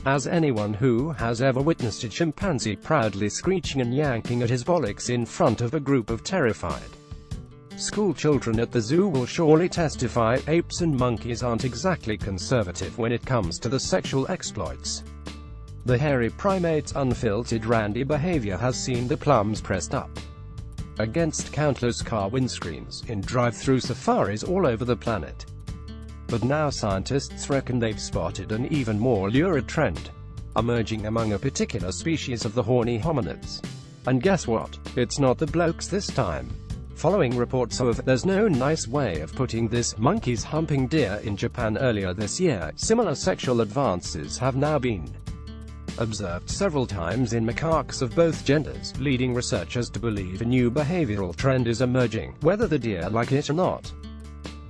as anyone who has ever witnessed a chimpanzee proudly screeching and yanking at his bollocks in front of a group of terrified school children at the zoo will surely testify, apes and monkeys aren't exactly conservative when it comes to the sexual exploits. The hairy primate's unfiltered randy behavior has seen the plums pressed up against countless car windscreens, in drive-through safaris all over the planet. But now scientists reckon they've spotted an even more lurid trend emerging among a particular species of the horny hominids. And guess what? It's not the blokes this time. Following reports of "there's no nice way of putting this" monkeys humping deer in Japan earlier this year, similar sexual advances have now been observed several times in macaques of both genders, leading researchers to believe a new behavioral trend is emerging, whether the deer like it or not.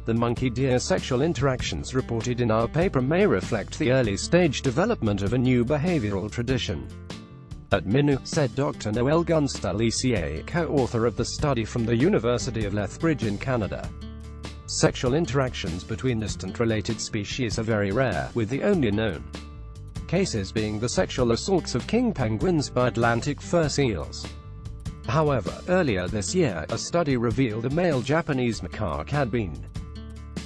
The monkey-deer sexual interactions reported in our paper may reflect the early-stage development of a new behavioral tradition. At Minu, said Dr. Noel Gunstall-Ecier, co-author of the study from the University of Lethbridge in Canada. Sexual interactions between distant related species are very rare, with the only known cases being the sexual assaults of king penguins by Atlantic fur seals. However, earlier this year, a study revealed a male Japanese macaque had been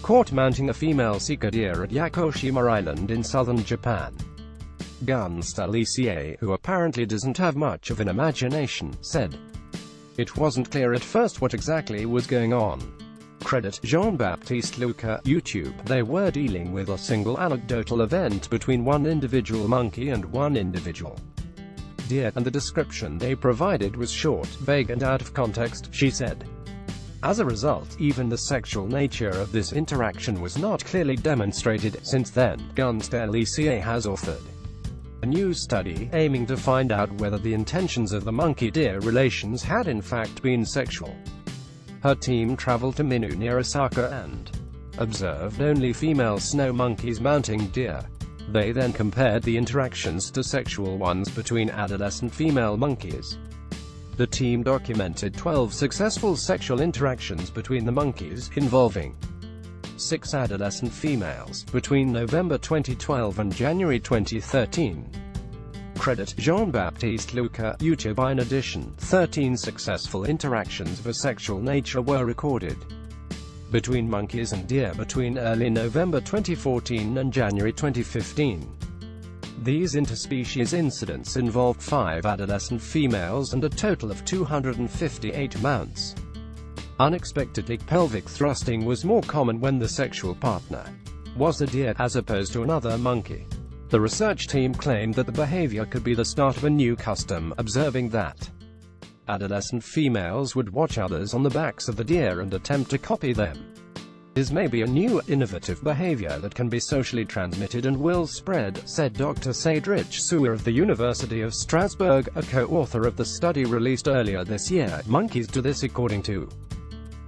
caught mounting a female sika deer at Yakushima Island in southern Japan. Gunstall-Ecier, who apparently doesn't have much of an imagination, said, "It wasn't clear at first what exactly was going on. Credit Jean-Baptiste Luca, YouTube. They were dealing with a single anecdotal event between one individual monkey and one individual deer, and the description they provided was short, vague and out of context," she said. As a result, even the sexual nature of this interaction was not clearly demonstrated. Since then, Gunstall-Ecier has authored a new study, aiming to find out whether the intentions of the monkey-deer relations had in fact been sexual. Her team traveled to Minu near Osaka and observed only female snow monkeys mounting deer. They then compared the interactions to sexual ones between adolescent female monkeys. The team documented 12 successful sexual interactions between the monkeys, involving 6 adolescent females, between November 2012 and January 2013. Credit Jean-Baptiste Luca, YouTube. In addition, 13 successful interactions of a sexual nature were recorded between monkeys and deer between early November 2014 and January 2015. These interspecies incidents involved 5 adolescent females and a total of 258 mounts. Unexpectedly, pelvic thrusting was more common when the sexual partner was a deer, as opposed to another monkey. The research team claimed that the behavior could be the start of a new custom, observing that adolescent females would watch others on the backs of the deer and attempt to copy them. This may be a new, innovative behavior that can be socially transmitted and will spread, said Dr. Cédric Souer of the University of Strasbourg, a co-author of the study released earlier this year. Monkeys do this according to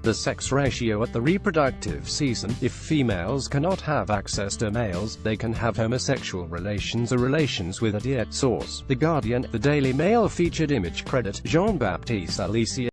the sex ratio at the reproductive season. If females cannot have access to males, they can have homosexual relations or relations with a deer. Source: The Guardian. The Daily Mail featured image. Credit Jean-Baptiste Ecier.